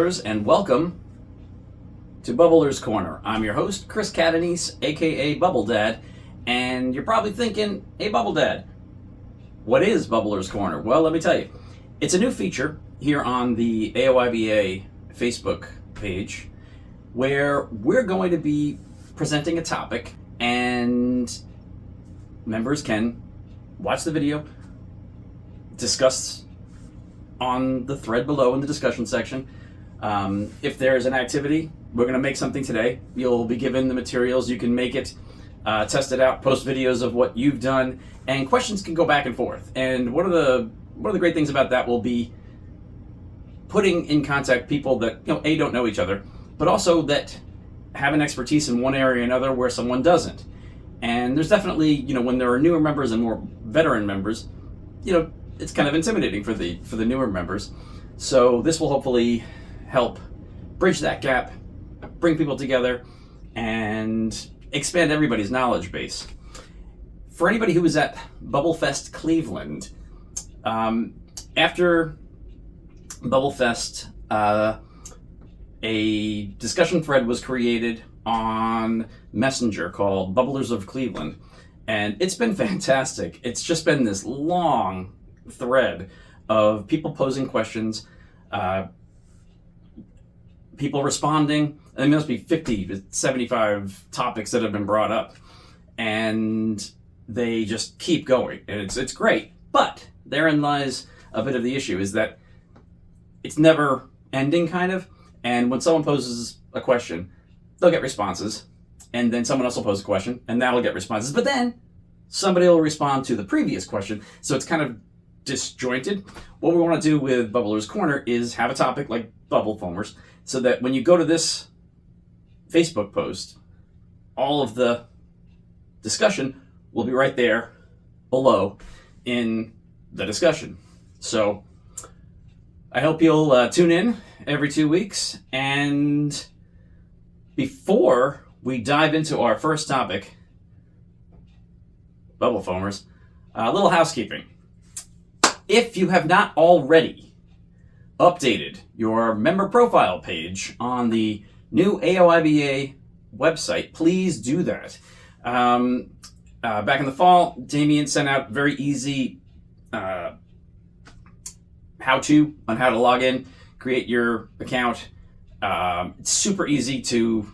bubblers, and welcome to Bubbler's Corner. I'm your host, Chris Catanese, aka BubbleDad, and you're probably thinking, hey BubbleDad, what is Bubbler's Corner? Well, let me tell you. It's a new feature here on the AOIBA Facebook page where we're going to be presenting a topic and members can watch the video, discuss on the thread below in the discussion section. If there's an activity, we're going to make something today. You'll be given the materials. You can make it, test it out, post videos of what you've done, and questions can go back and forth. And one of the great things about that will be putting in contact people that don't know each other, but also that have an expertise in one area or another where someone doesn't. And there's definitely, when there are newer members and more veteran members, it's kind of intimidating for the newer members. So this will hopefully help bridge that gap, bring people together, and expand everybody's knowledge base. For anybody who was at BubbleFest Cleveland, after BubbleFest, a discussion thread was created on Messenger called Bubblers of Cleveland, and it's been fantastic. It's just been this long thread of people posing questions, people responding, and there must be 50 to 75 topics that have been brought up, and they just keep going, and it's great. But therein lies a bit of the issue, is that it's never ending, kind of, and when someone poses a question, they'll get responses, and then someone else will pose a question, and that'll get responses, but then somebody will respond to the previous question, so it's kind of disjointed. What we want to do with Bubbler's Corner is have a topic like bubble foamers, so that when you go to this Facebook post, all of the discussion will be right there below in the discussion. So I hope you'll tune in every 2 weeks. And before we dive into our first topic, bubble foamers, a little housekeeping. If you have not already updated your member profile page on the new AOIBA website, please do that. Back in the fall, Damien sent out very easy how-to on how to log in, create your account. It's super easy to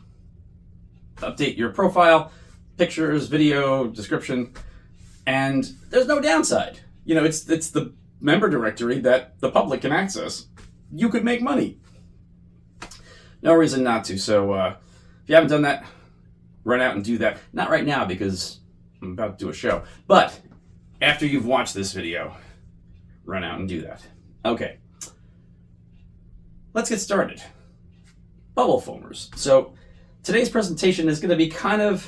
update your profile, pictures, video, description, and there's no downside. It's the member directory that the public can access. You could make money. No reason not to. So if you haven't done that, run out and do that. Not right now because I'm about to do a show, but after you've watched this video, run out and do that. Okay, let's get started. Bubble foamers. So today's presentation is going to be kind of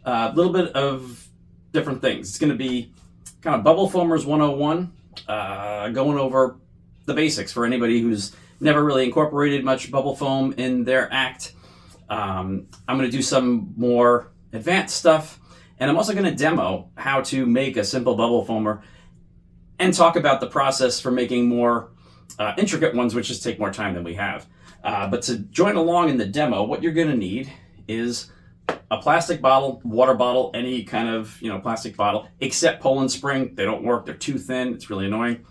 a little bit of different things. It's going to be kind of Bubble Foamers 101, going over the basics for anybody who's never really incorporated much bubble foam in their act. I'm going to do some more advanced stuff, and I'm also going to demo how to make a simple bubble foamer and talk about the process for making more intricate ones, which just take more time than we have. But to join along in the demo, what you're going to need is a plastic bottle, water bottle, any kind of plastic bottle, except Poland Spring. They don't work. They're too thin. It's really annoying.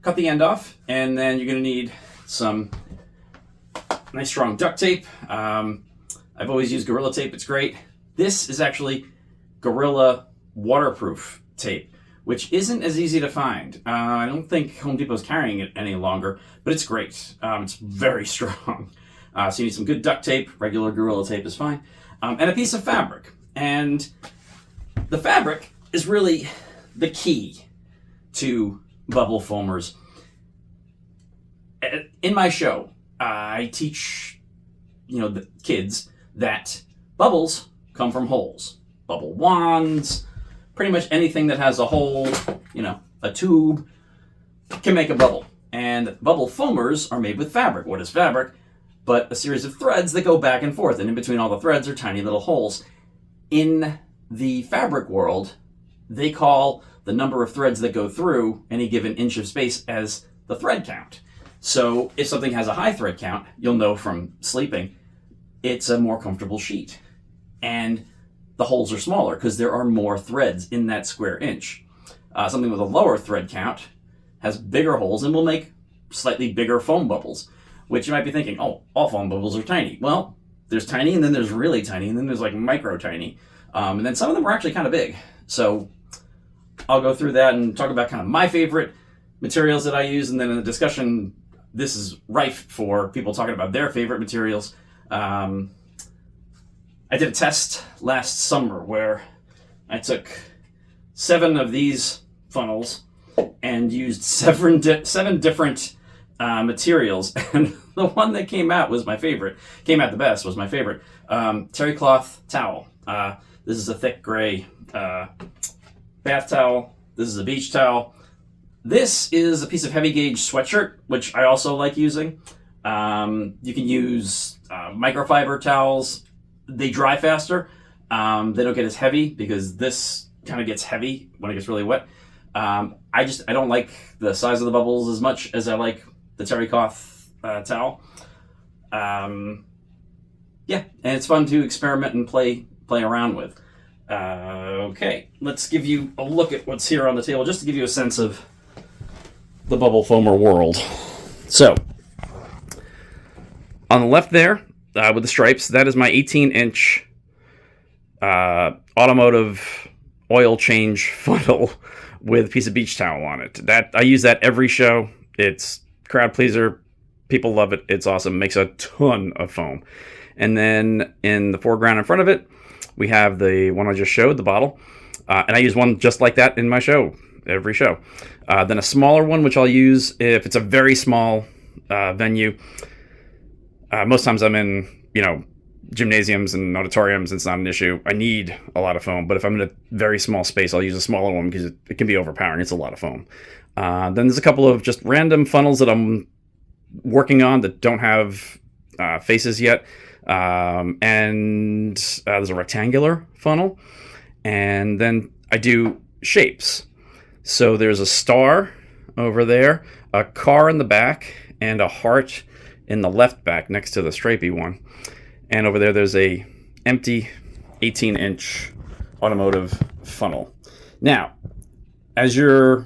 Cut the end off, and then you're going to need some nice strong duct tape. I've always used Gorilla tape. It's great. This is actually Gorilla waterproof tape, which isn't as easy to find. I don't think Home Depot's carrying it any longer, but it's great. It's very strong. So you need some good duct tape. Regular Gorilla tape is fine. And a piece of fabric. And the fabric is really the key to bubble foamers. In my show, I teach the kids that bubbles come from holes. Bubble wands, pretty much anything that has a hole, a tube, can make a bubble. And bubble foamers are made with fabric. What is fabric? But a series of threads that go back and forth, and in between all the threads are tiny little holes. In the fabric world, they call the number of threads that go through any given inch of space as the thread count. So if something has a high thread count, you'll know from sleeping, it's a more comfortable sheet. And the holes are smaller because there are more threads in that square inch. Something with a lower thread count has bigger holes and will make slightly bigger foam bubbles, which you might be thinking, oh, all foam bubbles are tiny. Well, there's tiny, and then there's really tiny, and then there's like micro tiny. And then some of them are actually kind of big. So I'll go through that and talk about kind of my favorite materials that I use, and then in the discussion, this is rife for people talking about their favorite materials. I did a test last summer where I took 7 of these funnels and used 7 different materials, and the one that came out the best was my favorite. Terry cloth towel. This is a thick gray bath towel. This is a beach towel. This is a piece of heavy gauge sweatshirt, which I also like using. You can use microfiber towels. They dry faster. They don't get as heavy because this kind of gets heavy when it gets really wet. I don't like the size of the bubbles as much as I like the terry cloth towel. And it's fun to experiment and play around with. Okay, let's give you a look at what's here on the table, just to give you a sense of the bubble foamer world. So, on the left there, with the stripes, that is my 18-inch automotive oil change funnel with a piece of beach towel on it. That I use that every show. It's crowd pleaser. People love it. It's awesome. Makes a ton of foam. And then in the foreground in front of it, we have the one I just showed, the bottle. And I use one just like that in my show, every show. Then a smaller one, which I'll use if it's a very small venue. Most times I'm in, gymnasiums and auditoriums. It's not an issue. I need a lot of foam. But if I'm in a very small space, I'll use a smaller one because it can be overpowering. It's a lot of foam. Then there's a couple of just random funnels that I'm working on that don't have faces yet. And there's a rectangular funnel. And then I do shapes. So there's a star over there, a car in the back, and a heart in the left back next to the stripey one. And over there, there's a empty 18-inch automotive funnel. Now, as you're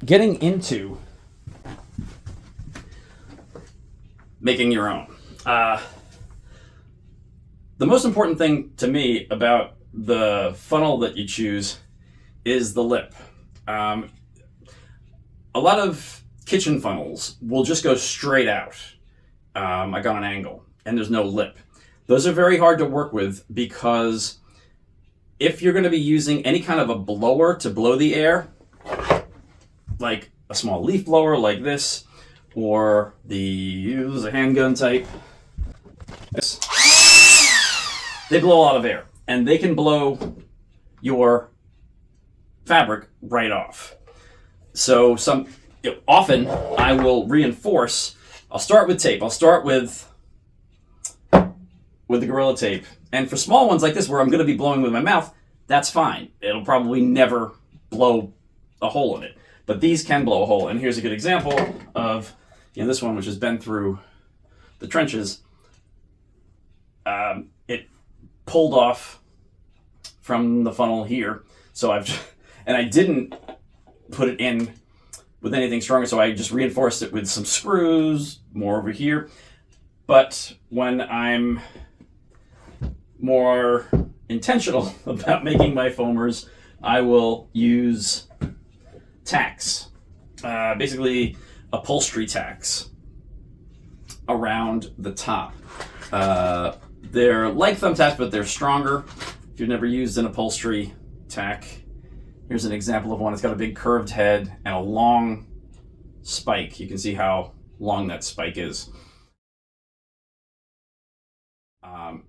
getting into making your own, the most important thing to me about the funnel that you choose is the lip. A lot of kitchen funnels will just go straight out, like on an angle, and there's no lip. Those are very hard to work with because if you're going to be using any kind of a blower to blow the air, like a small leaf blower like this, or use a handgun type, this, they blow a lot of air, and they can blow your fabric right off. So often I will reinforce. I'll start with tape. I'll start with the Gorilla Tape. And for small ones like this where I'm going to be blowing with my mouth, that's fine. It'll probably never blow a hole in it. But these can blow a hole. And here's a good example of this one, which has been through the trenches. It pulled off from the funnel here. So I didn't put it in with anything stronger, so I just reinforced it with some screws, more over here. But when I'm more intentional about making my foamers, I will use tacks, basically upholstery tacks around the top. They're like thumbtacks, but they're stronger. If you've never used an upholstery tack, here's an example of one. It's got a big curved head and a long spike. You can see how long that spike is.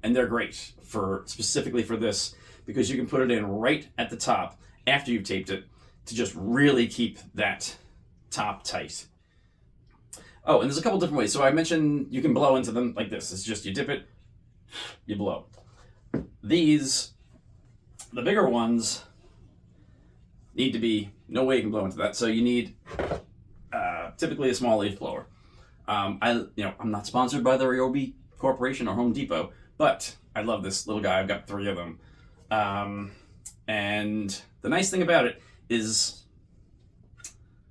And they're great specifically for this because you can put it in right at the top after you've taped it to just really keep that top tight. Oh, and there's a couple different ways. So I mentioned you can blow into them like this. It's just you dip it, you blow. These, the bigger ones, need to be, no way you can blow into that. So you need typically a small leaf blower. I'm not sponsored by the Ryobi Corporation or Home Depot, but I love this little guy. I've got 3 of them. And the nice thing about it is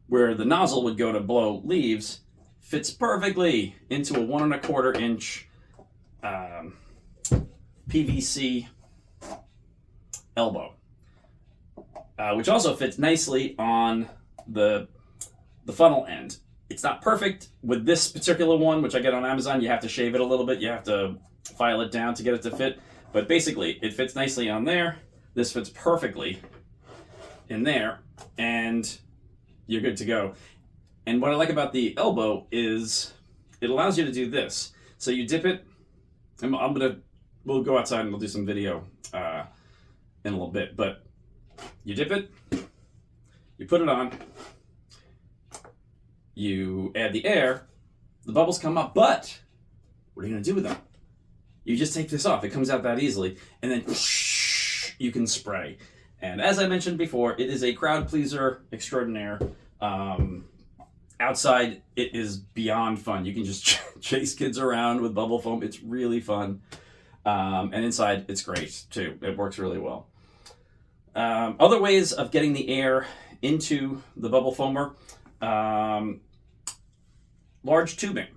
where the nozzle would go to blow leaves fits perfectly into a 1 1/4 inch PVC elbow, which also fits nicely on the funnel end. It's not perfect with this particular one, which I get on Amazon. You have to shave it a little bit. You have to file it down to get it to fit. But basically, it fits nicely on there. This fits perfectly in there, and you're good to go. And what I like about the elbow is it allows you to do this. So you dip it, and we'll go outside and we'll do some video in a little bit. But you dip it, you put it on, you add the air, the bubbles come up, but what are you going to do with them? You just take this off. It comes out that easily, and then you can spray. And as I mentioned before, it is a crowd pleaser extraordinaire. Outside, it is beyond fun. You can just chase kids around with bubble foam. It's really fun. And inside, it's great, too. It works really well. Other ways of getting the air into the bubble foamer, large tubing,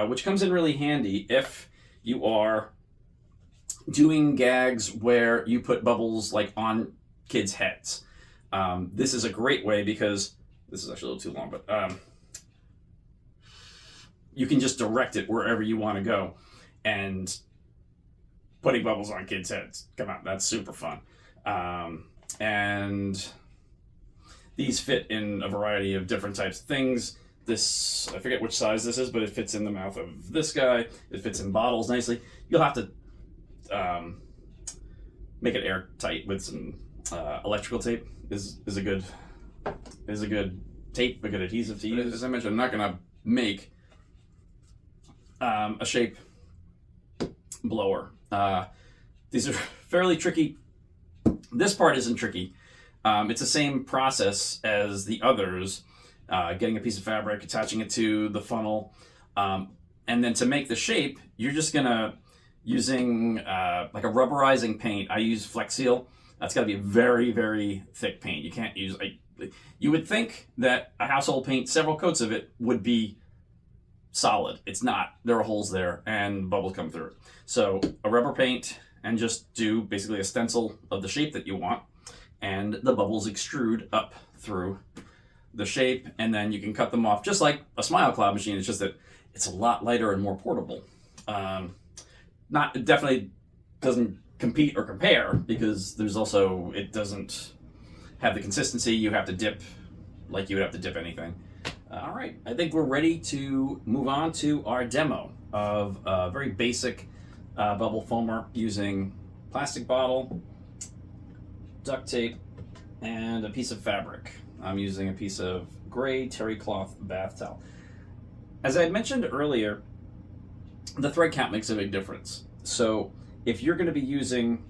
which comes in really handy if you are doing gags where you put bubbles like on kids' heads. This is a great way because this is actually a little too long, but you can just direct it wherever you want to go. And putting bubbles on kids' heads, come on, that's super fun. And these fit in a variety of different types of things. This, I forget which size this is, but it fits in the mouth of this guy. It fits in bottles nicely. You'll have to make it airtight with some electrical tape. Is a good tape, a good adhesive to use. As I mentioned, I'm not going to make a shape blower. These are fairly tricky. This part isn't tricky. It's the same process as the others. Getting a piece of fabric, attaching it to the funnel, and then to make the shape, you're just gonna using like a rubberizing paint. I use Flex Seal. That's got to be a very, very thick paint. You can't use. You would think that a household paint, several coats of it, would be solid. It's not. There are holes there, and bubbles come through. So a rubber paint, and just do basically a stencil of the shape that you want, and the bubbles extrude up through the shape, and then you can cut them off just like a Smile Cloud machine. It's just that it's a lot lighter and more portable. It definitely doesn't compete or compare because there's also, it doesn't have the consistency. You have to dip like you would have to dip anything. All right, I think we're ready to move on to our demo of a very basic bubble foamer using plastic bottle, duct tape, and a piece of fabric. I'm using a piece of gray terry cloth bath towel. As I had mentioned earlier, the thread count makes a big difference. So if you're going to be using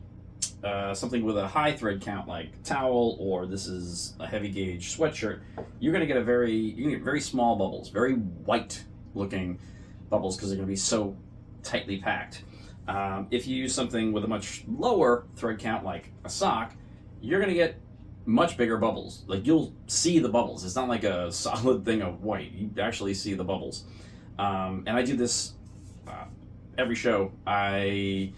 something with a high thread count like towel, or this is a heavy gauge sweatshirt, you're going to get very small bubbles, very white looking bubbles because they're going to be so tightly packed. If you use something with a much lower thread count like a sock, you're going to get much bigger bubbles. Like, you'll see the bubbles. It's not like a solid thing of white. You actually see the bubbles. And I do this every show. I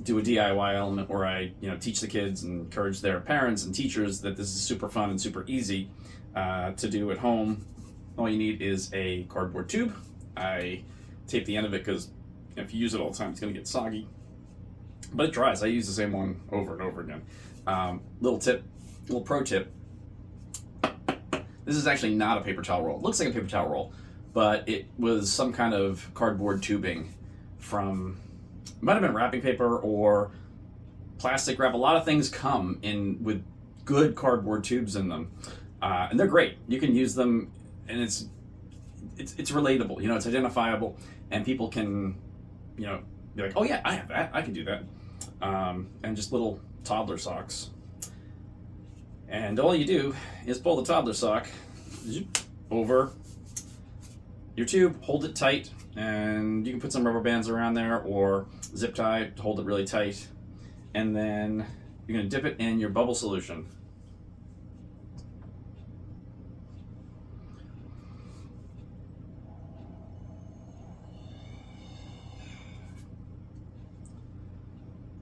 do a DIY element where I teach the kids and encourage their parents and teachers that this is super fun and super easy to do at home. All you need is a cardboard tube. I tape the end of it because if you use it all the time, it's going to get soggy. But it dries. I use the same one over and over again. Little pro tip. This is actually not a paper towel roll. It looks like a paper towel roll, but it was some kind of cardboard tubing from, it might have been wrapping paper or plastic wrap. A lot of things come in with good cardboard tubes in them, and they're great. You can use them, and it's relatable. It's identifiable, and people can, be like, oh yeah, I have that. I can do that. And just little toddler socks. And all you do is pull the toddler sock over your tube, hold it tight, and you can put some rubber bands around there or zip tie to hold it really tight. And then you're going to dip it in your bubble solution.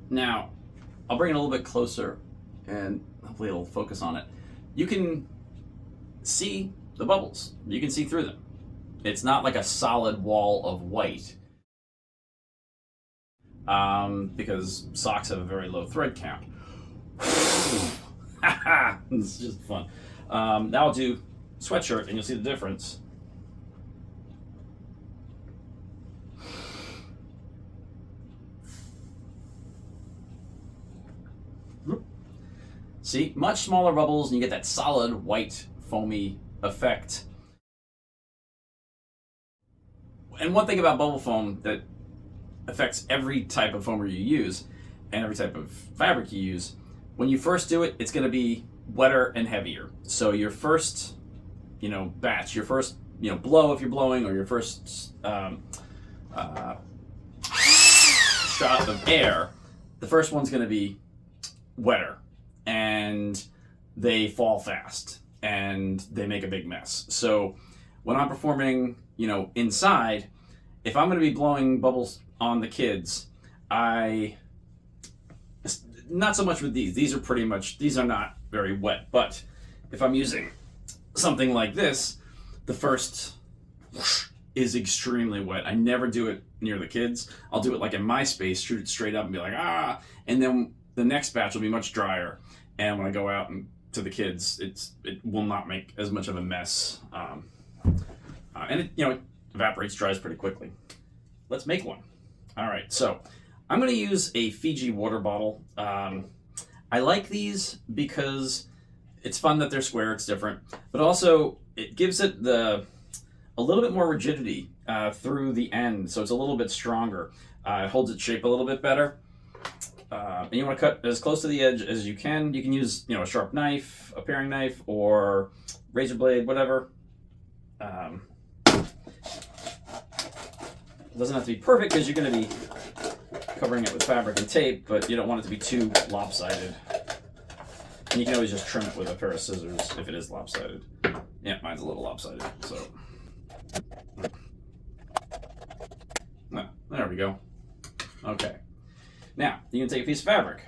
Now, I'll bring it a little bit closer and hopefully it'll focus on it. You can see the bubbles. You can see through them. It's not like a solid wall of white because socks have a very low thread count. It's just fun. Now I'll do sweatshirt and you'll see the difference. See, much smaller bubbles and you get that solid white foamy effect. And one thing about bubble foam that affects every type of foamer you use and every type of fabric you use, when you first do it, it's going to be wetter and heavier. So your first, batch, your first, blow if you're blowing, or your first shot of air, the first one's going to be wetter. And they fall fast and they make a big mess. So when I'm performing, inside, if I'm going to be blowing bubbles on the kids, not so much with these. These are not very wet. But if I'm using something like this, the first whoosh is extremely wet. I never do it near the kids. I'll do it like in my space, shoot it straight up and be like, ah, and then the next batch will be much drier. And when I go out to the kids, it will not make as much of a mess. And it evaporates, dries pretty quickly. Let's make one. All right, so I'm going to use a Fiji water bottle. I like these because it's fun that they're square, it's different, but also it gives it a little bit more rigidity through the end, so it's a little bit stronger. It holds its shape a little bit better. And you want to cut as close to the edge as you can. You can use, a sharp knife, a paring knife, or razor blade, whatever. It doesn't have to be perfect because you're going to be covering it with fabric and tape, but you don't want it to be too lopsided. And you can always just trim it with a pair of scissors if it is lopsided. Yeah, mine's a little lopsided, so. Oh, there we go. Okay. Now, you can take a piece of fabric.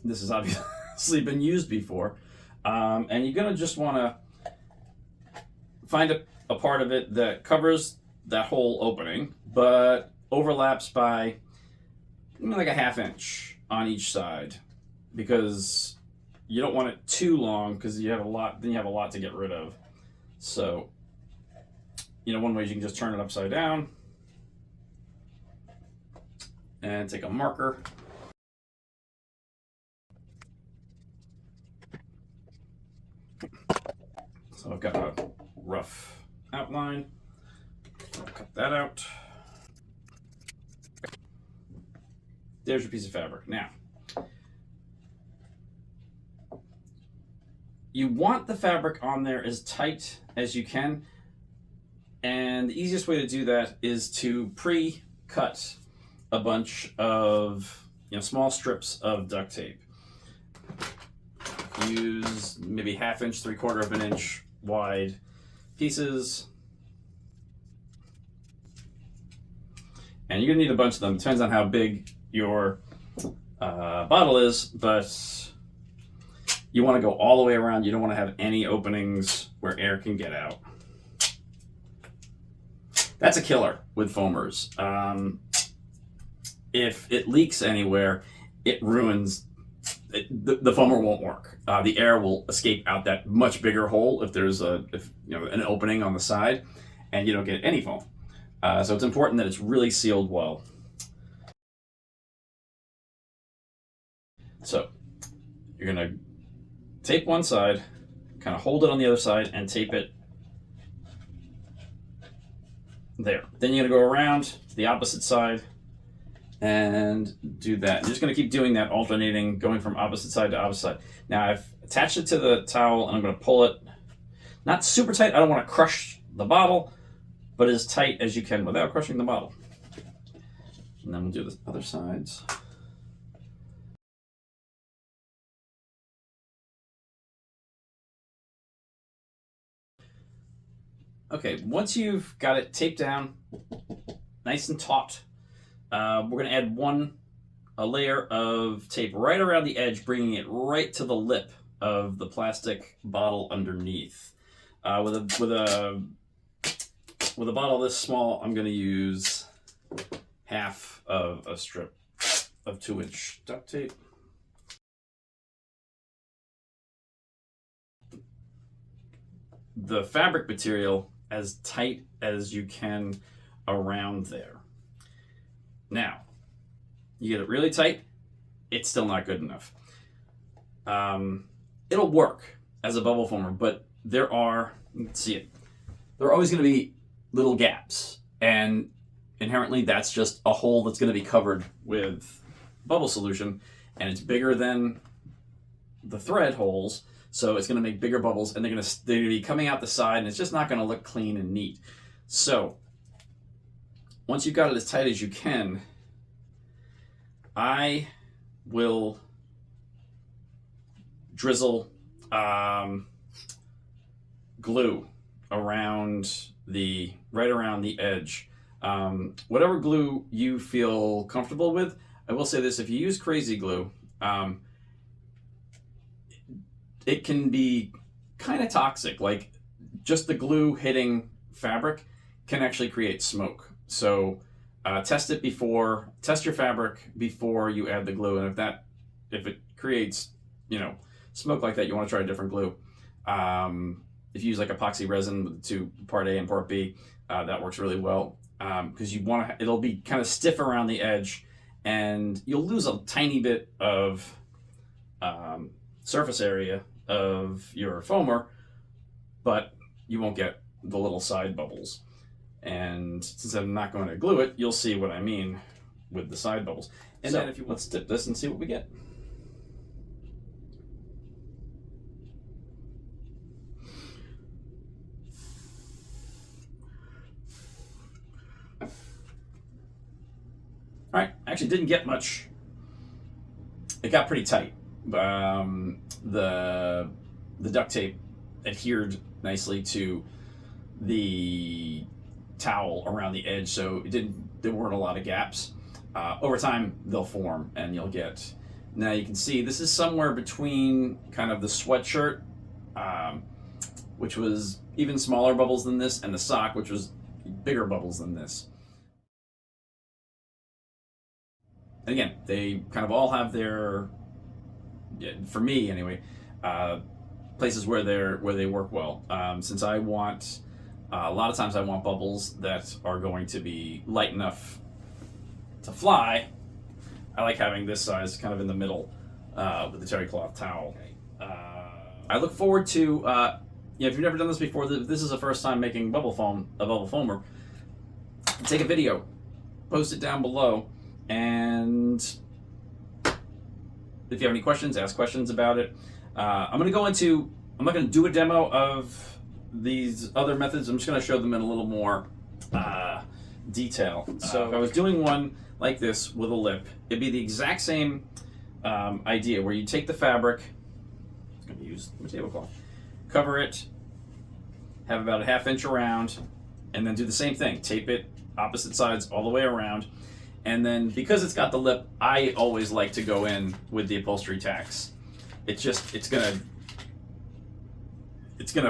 This has obviously been used before. And you're going to just want to find a part of it that covers that whole opening, but overlaps by like a 1/2 inch on each side, because you don't want it too long because then you have a lot to get rid of. So, one way is you can just turn it upside down and take a marker. So I've got a rough outline. I'll cut that out. There's your piece of fabric. Now, you want the fabric on there as tight as you can, and the easiest way to do that is to pre-cut a bunch of small strips of duct tape. Use maybe 1/2 inch, 3/4 of an inch wide pieces, and you're gonna need a bunch of them. It depends on how big your bottle is, but you want to go all the way around. You don't want to have any openings where air can get out. That's a killer with foamers. If it leaks anywhere, it ruins the foamer won't work. The air will escape out that much bigger hole if there's an opening on the side, and you don't get any foam. So it's important that it's really sealed well. So you're gonna tape one side, kind of hold it on the other side, and tape it there. Then you're gonna go around to the opposite side and do that. You're just going to keep doing that, alternating, going from opposite side to opposite side. Now I've attached it to the towel and I'm going to pull it, not super tight. I don't want to crush the bottle, but as tight as you can without crushing the bottle. And then we'll do the other sides. Okay, once you've got it taped down, nice and taut, we're going to add a layer of tape right around the edge, bringing it right to the lip of the plastic bottle underneath. With a bottle this small, I'm going to use half of a strip of 2-inch duct tape. The fabric material as tight as you can around there. Now, you get it really tight, it's still not good enough. It'll work as a bubble former, but there are, let's see it, there are always going to be little gaps, and inherently that's just a hole that's going to be covered with bubble solution, and it's bigger than the thread holes, so it's going to make bigger bubbles, and they're going to be coming out the side, and it's just not going to look clean and neat. So once you've got it as tight as you can, I will drizzle glue right around the edge. Whatever glue you feel comfortable with. I will say this: if you use crazy glue, it can be kind of toxic. Like, just the glue hitting fabric can actually create smoke. So test your fabric before you add the glue, and if it creates, smoke like that, you want to try a different glue. If you use like epoxy resin with part A and part B, that works really well, because it'll be kind of stiff around the edge, and you'll lose a tiny bit of surface area of your foamer, but you won't get the little side bubbles. And since I'm not going to glue it, you'll see what I mean with the side bubbles. And then let's dip this and see what we get. All right, actually didn't get much. It got pretty tight. The duct tape adhered nicely to the towel around the edge, so there weren't a lot of gaps. Over time, they'll form, and you'll get. Now you can see this is somewhere between kind of the sweatshirt, which was even smaller bubbles than this, and the sock, which was bigger bubbles than this. And again, they kind of all have their, for me anyway, places where they work well. Since I want, a lot of times I want bubbles that are going to be light enough to fly. I like having this size kind of in the middle with the terry cloth towel. I look forward to, if you've never done this before, this is the first time making a bubble foamer, take a video, post it down below, and if you have any questions, ask questions about it. I'm not going to do a demo of these other methods. I'm just going to show them in a little more detail. So if I was doing one like this with a lip, it'd be the exact same idea, where you take the fabric, I'm going to use my tablecloth, cover it, have about a 1/2 inch around, and then do the same thing. Tape it opposite sides all the way around. And then, because it's got the lip, I always like to go in with the upholstery tacks. It's gonna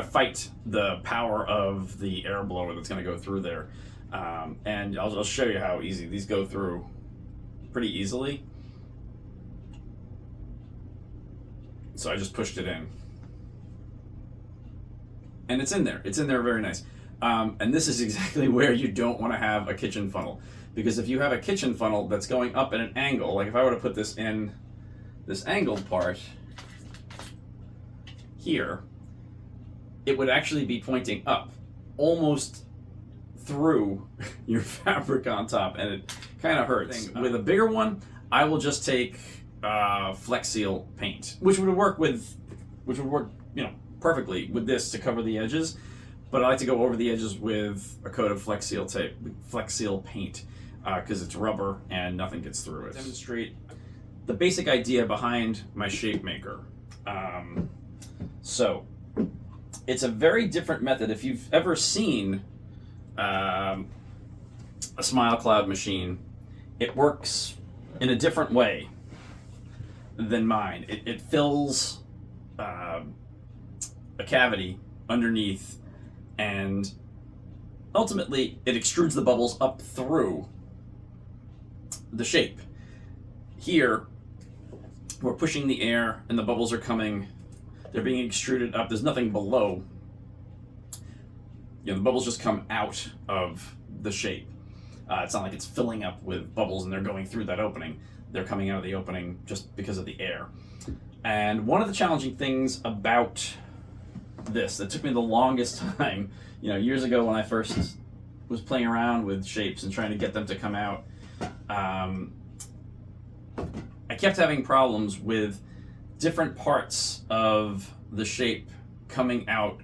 fight the power of the air blower that's gonna go through there. And I'll show you how easy these go through pretty easily. So I just pushed it in. And it's in there. It's in there very nice. And this is exactly where you don't want to have a kitchen funnel. Because if you have a kitchen funnel that's going up at an angle, like if I were to put this in this angled part here, it would actually be pointing up, almost through your fabric on top, and it kind of hurts. With a bigger one, I will just take Flex Seal paint, which would work perfectly with this to cover the edges. but I like to go over the edges with a coat of Flex Seal paint, because it's rubber and nothing gets through it. Demonstrate the basic idea behind my shape maker. So it's a very different method. If you've ever seen a smile cloud machine, it works in a different way than mine. It fills a cavity underneath, and ultimately it extrudes the bubbles up through the shape. Here, we're pushing the air and the bubbles are coming, they're being extruded up. There's nothing below. The bubbles just come out of the shape. It's not like it's filling up with bubbles and they're going through that opening. They're coming out of the opening just because of the air. And one of the challenging things about this that took me the longest time, years ago when I first was playing around with shapes and trying to get them to come out, I kept having problems with different parts of the shape coming out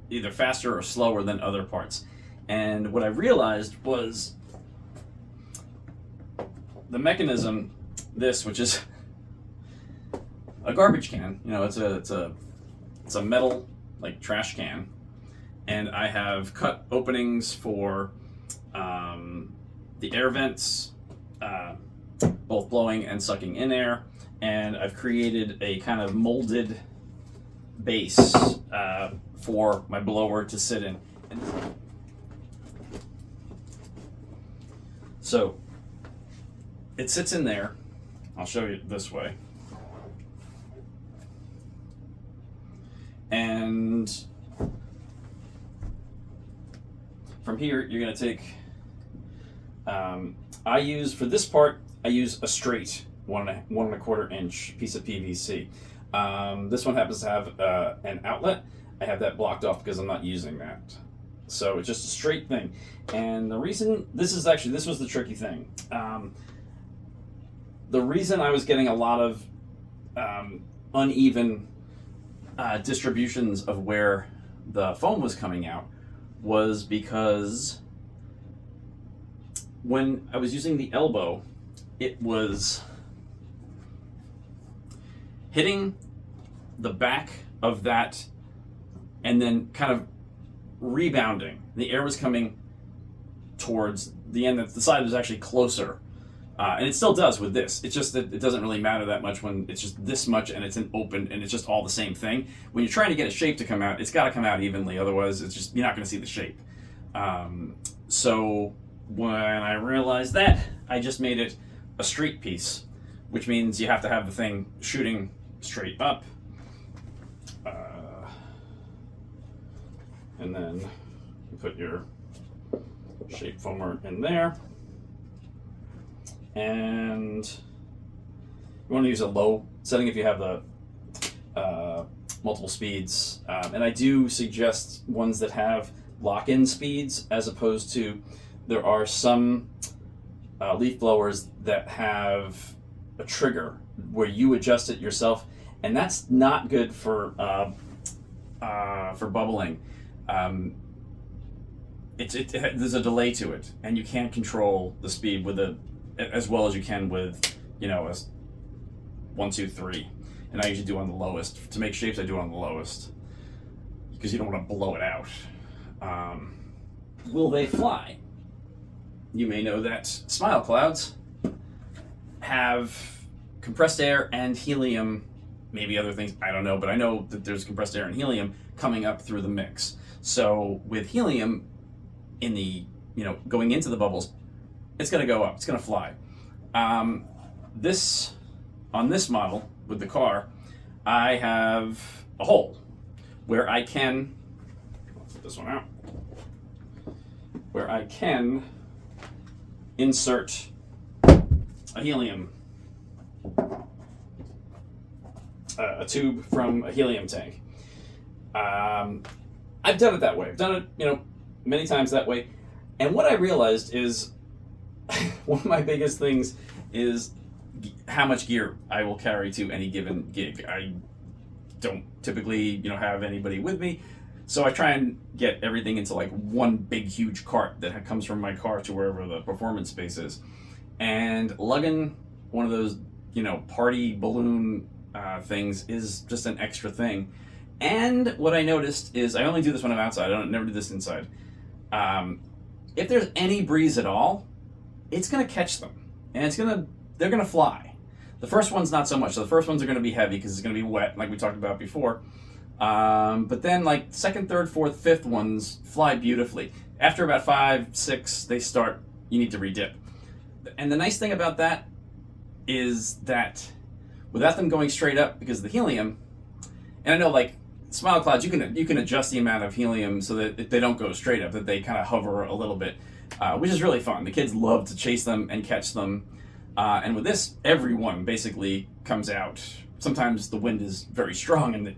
either faster or slower than other parts. And what I realized was the mechanism, which is a garbage can, it's a metal like trash can, and I have cut openings for the air vents, both blowing and sucking in air, and I've created a kind of molded base for my blower to sit in. So it sits in there. I'll show you this way. And from here, you're going to take, for this part, I use a straight 1.25 inch piece of PVC. This one happens to have an outlet. I have that blocked off because I'm not using that. So it's just a straight thing. And the reason, this was the tricky thing. The reason I was getting a lot of uneven distributions of where the foam was coming out was because when I was using the elbow, it was hitting the back of that and then kind of rebounding. The air was coming towards the end. The side was actually closer. And it still does with this. It's just that it doesn't really matter that much when it's just this much and it's an open and it's just all the same thing. When you're trying to get a shape to come out, it's got to come out evenly. Otherwise, you're not going to see the shape. So when I realized that, I just made it a straight piece, which means you have to have the thing shooting straight up. And then you put your shape foamer in there. And you want to use a low setting if you have the multiple speeds. And I do suggest ones that have lock-in speeds, as opposed to, there are some leaf blowers that have a trigger where you adjust it yourself, and that's not good for bubbling. There's a delay to it, and you can't control the speed with as well as you can with, a 1, 2, 3. And I usually do on the lowest. To make shapes, I do it on the lowest because you don't want to blow it out. Will they fly? You may know that smile clouds have compressed air and helium, maybe other things, I don't know, but I know that there's compressed air and helium coming up through the mix. So with helium in the, going into the bubbles, it's going to go up, it's going to fly. On this model with the car, I have a hole where I can, let's put this one out, where I can insert a helium, a tube from a helium tank. I've done it that way. I've done it, many times that way. And what I realized is one of my biggest things is how much gear I will carry to any given gig. I don't typically, have anybody with me. So I try and get everything into like one big huge cart that comes from my car to wherever the performance space is. And lugging one of those, party balloon things is just an extra thing. And what I noticed is, I only do this when I'm outside. I never do this inside. If there's any breeze at all, it's gonna catch them, and they're gonna fly. The first one's not so much. So the first ones are gonna be heavy because it's gonna be wet, like we talked about before. But then like second, third, fourth, fifth ones fly beautifully. After about 5, 6, you need to redip. And the nice thing about that is that without them going straight up because of the helium, and I know like smile clouds, you can adjust the amount of helium so that they don't go straight up, that they kind of hover a little bit, which is really fun. The kids love to chase them and catch them. And with this, everyone basically comes out. Sometimes the wind is very strong and it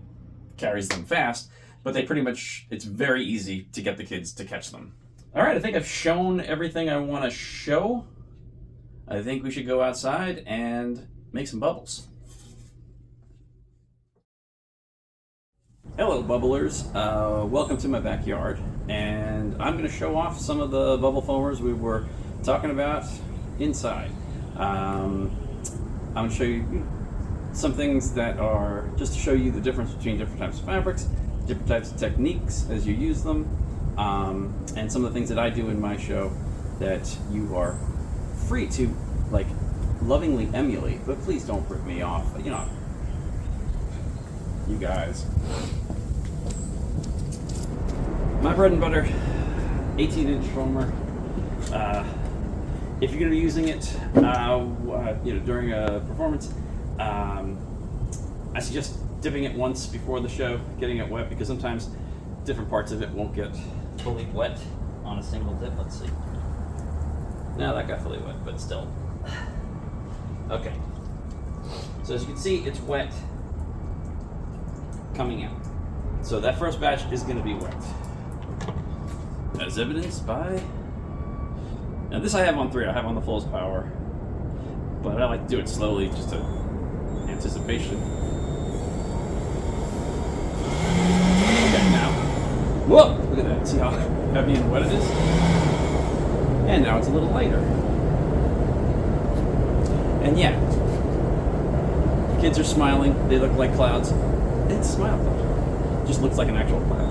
carries them fast, but it's very easy to get the kids to catch them. All right, I think I've shown everything I want to show. I think we should go outside and make some bubbles. Hello, bubblers. Welcome to my backyard, and I'm going to show off some of the bubble foamers we were talking about inside. I'm going to show you some things that are just to show you the difference between different types of fabrics, different types of techniques as you use them, and some of the things that I do in my show that you are free to lovingly emulate, but please don't rip me off. You guys. My bread and butter 18-inch foamer. If you're going to be using it, during a performance, I suggest dipping it once before the show, getting it wet, because sometimes different parts of it won't get fully wet on a single dip. Let's see. No, that got fully wet, but still. Okay. So as you can see, it's wet coming out. So that first batch is going to be wet, as evidenced by. Now this I have on 3. I have on the fullest power, but I like to do it slowly, just to anticipation. Okay, now, whoa! Look at that. See how heavy and wet it is? And now it's a little lighter. And yeah, kids are smiling. They look like clouds. It's a smile cloud. It just looks like an actual cloud.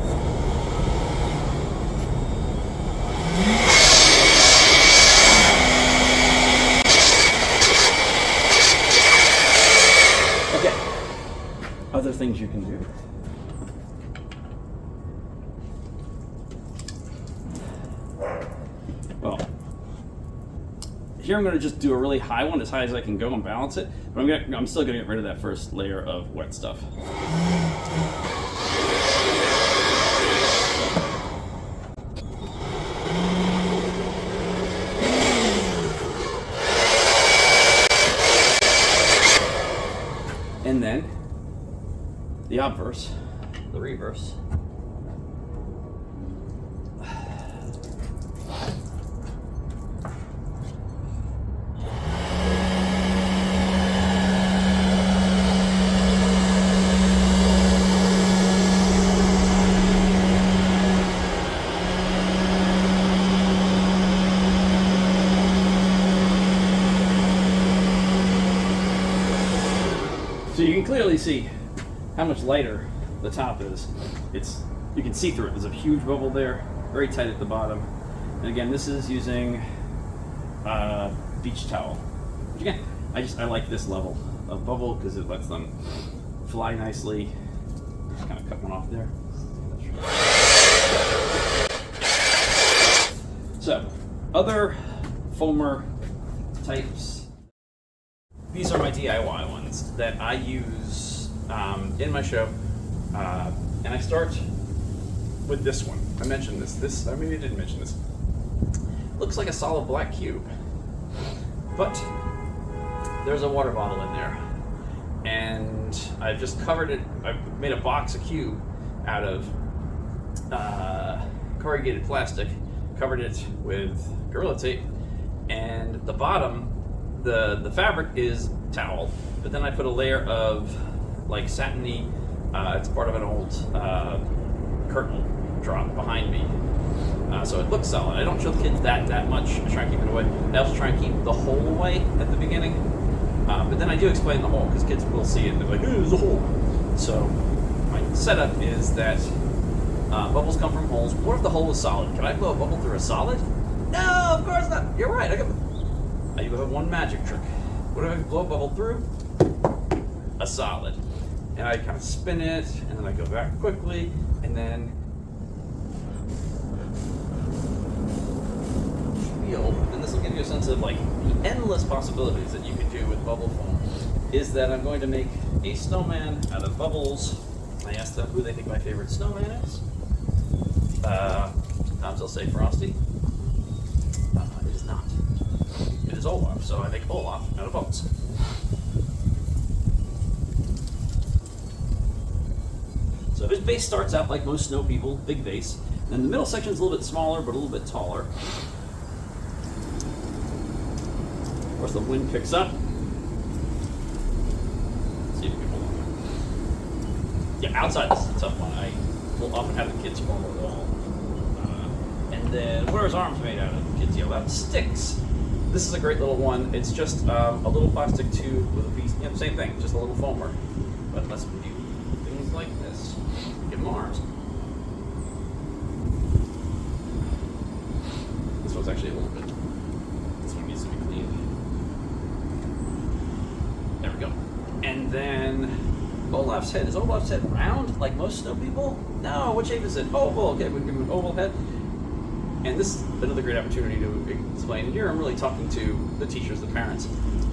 Other things you can do. Well, here I'm going to just do a really high one, as high as I can go, and balance it. But I'm still going to get rid of that first layer of wet stuff. And then the obverse, the reverse. So you can clearly see how much lighter the top is. You can see through it. There's a huge bubble there, very tight at the bottom. And again, this is using beach towel. Which again, I like this level of bubble because it lets them fly nicely. Just kind of cut one off there. So, other foamer types. These are my DIY ones that I use in my show, and I start with this one. I mentioned this. Maybe I didn't mention this. Looks like a solid black cube, but there's a water bottle in there, and I've just covered it. I've made a box, a cube, out of corrugated plastic, covered it with Gorilla Tape, and the bottom. The fabric is towel, but then I put a layer of like satiny, it's part of an old curtain drop behind me. So it looks solid. I don't show the kids that much. I try and keep it away. I also try and keep the hole away at the beginning. But then I do explain the hole, because kids will see it and they're like, "Hey, there's a hole." So my setup is that bubbles come from holes. What if the hole is solid? Can I blow a bubble through a solid? No, of course not. You're right. I do have one magic trick. What if I blow a bubble through a solid? And I kind of spin it, and then I go back quickly, and then and this will give you a sense of like the endless possibilities that you could do with bubble foam. Is that I'm going to make a snowman out of bubbles. I asked them who they think my favorite snowman is. Sometimes they'll say Frosty. It is not. It is Olaf, so I make Olaf out of bubbles. So his base starts out like most snow people, big base. And the middle section is a little bit smaller, but a little bit taller. Of course, the wind picks up. Let's see if we can hold on. Yeah, outside this is a tough one. I will often have the kids form a wall. And then, what are his arms made out of? Kids yell out, sticks. This is a great little one. It's just a little plastic tube with a piece, same thing, just a little foamer. But let's do things like this. Give them arms. This one's actually a little bit, this one needs to be cleaned. There we go. And then Olaf's head. Is Olaf's head round like most snow people? No, what shape is it? Oval. Okay, we give him an oval head. And this is another great opportunity to explain. And here I'm really talking to the teachers, the parents.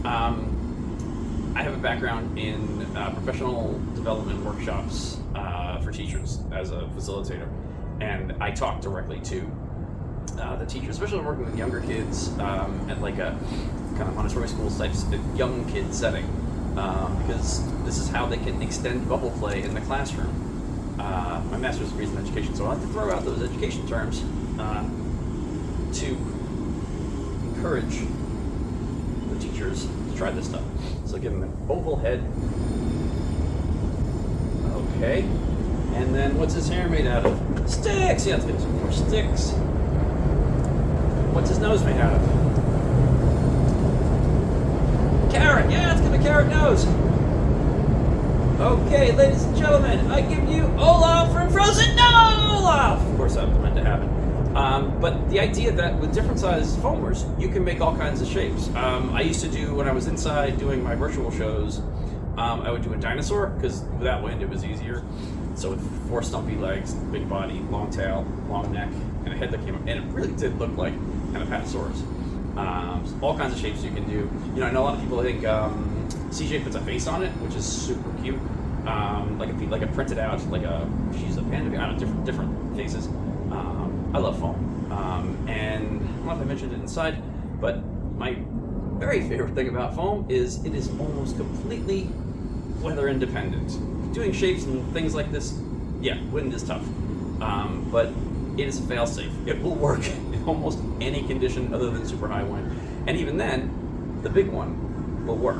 I have a background in professional development workshops for teachers as a facilitator. And I talk directly to the teachers, especially when I'm working with younger kids at like a kind of Montessori school type young kid setting, because this is how they can extend bubble play in the classroom. My master's degree is in education, so I like to throw out those education terms to encourage the teachers to try this stuff. So give them an oval head. Okay. And then what's his hair made out of? Sticks! Yeah, let's get some more sticks. What's his nose made out of? Carrot! Yeah, let's give him a carrot nose! Okay, ladies and gentlemen, I give you Olaf from Frozen. No, Olaf! Of course, that was meant to happen. But the idea that with different size foamers, you can make all kinds of shapes. I used to do, when I was inside doing my virtual shows, I would do a dinosaur, because without wind it was easier. So with 4 stumpy legs, big body, long tail, long neck, and a head that came up, and it really did look like kind of Apatosaurus. All kinds of shapes you can do. I know a lot of people think CJ puts a face on it, which is super cute. Like a printed out, she's a panda. I don't know, different faces. I love foam, and I don't know if I mentioned it inside, but my very favorite thing about foam is it is almost completely weather independent. Doing shapes and things like this, yeah, wind is tough, but it is fail-safe. It will work in almost any condition other than super high wind, and even then, the big one will work.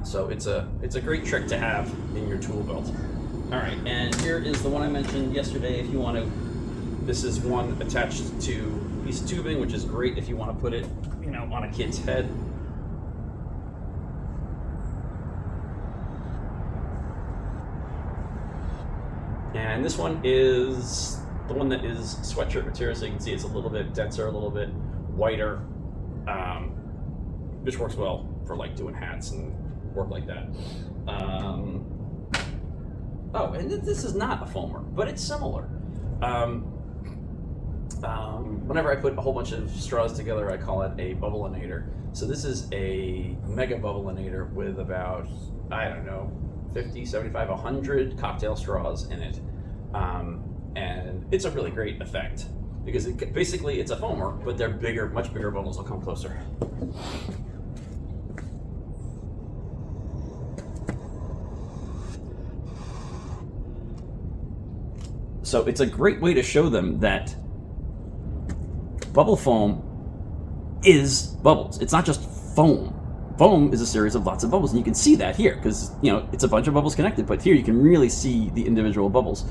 So it's a great trick to have in your tool belt. All right, and here is the one I mentioned yesterday. If you want to, this is one attached to a piece of tubing, which is great if you want to put it, on a kid's head. And this one is the one that is sweatshirt material, so you can see it's a little bit denser, a little bit whiter, which works well for doing hats and work like that. Oh, and this is not a foamer, but it's similar. Whenever I put a whole bunch of straws together, I call it a bubblinator. So this is a mega bubblinator with about, 50, 75, 100 cocktail straws in it. And it's a really great effect because basically it's a foamer, but they're bigger, much bigger bubbles. I'll come closer. So it's a great way to show them that bubble foam is bubbles. It's not just foam. foam is a series of lots of bubbles, and you can see that here because it's a bunch of bubbles connected, but here you can really see the individual bubbles.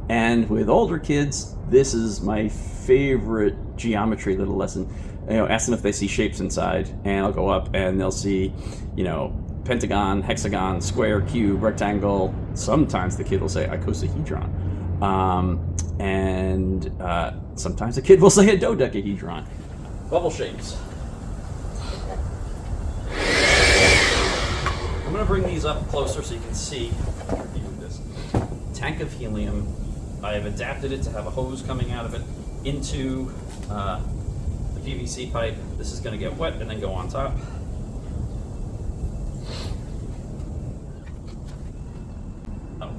And with older kids, this is my favorite geometry little lesson. Ask them if they see shapes inside, and I'll go up and they'll see, pentagon, hexagon, square, cube, rectangle. Sometimes the kid will say icosahedron. And sometimes a kid will say a dodecahedron. Bubble shapes. I'm going to bring these up closer so you can see this. Tank of helium. I have adapted it to have a hose coming out of it into the PVC pipe. This is going to get wet and then go on top. Oh,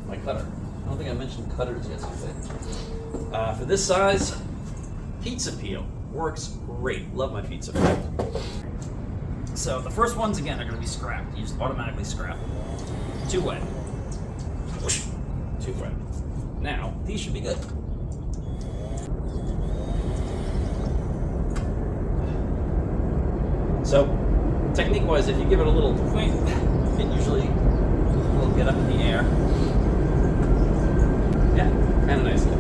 my cutter. I don't think I mentioned cutters yesterday. For this size, pizza peel works great. Love my pizza peel. So the first ones, again, are going to be scrapped. You just automatically scrap. Too wet. Too wet. Now, these should be good. So, technique-wise, if you give it a little twink, it usually will get up in the air. Yeah, kind of nicely.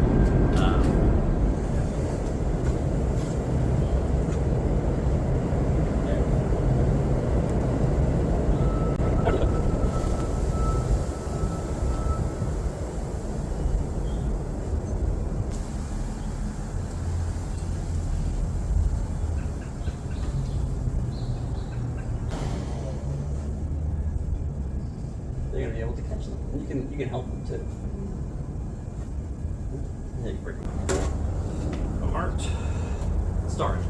They're going to be able to catch them. You can help them too. Yeah, you break them. A heart. Stars.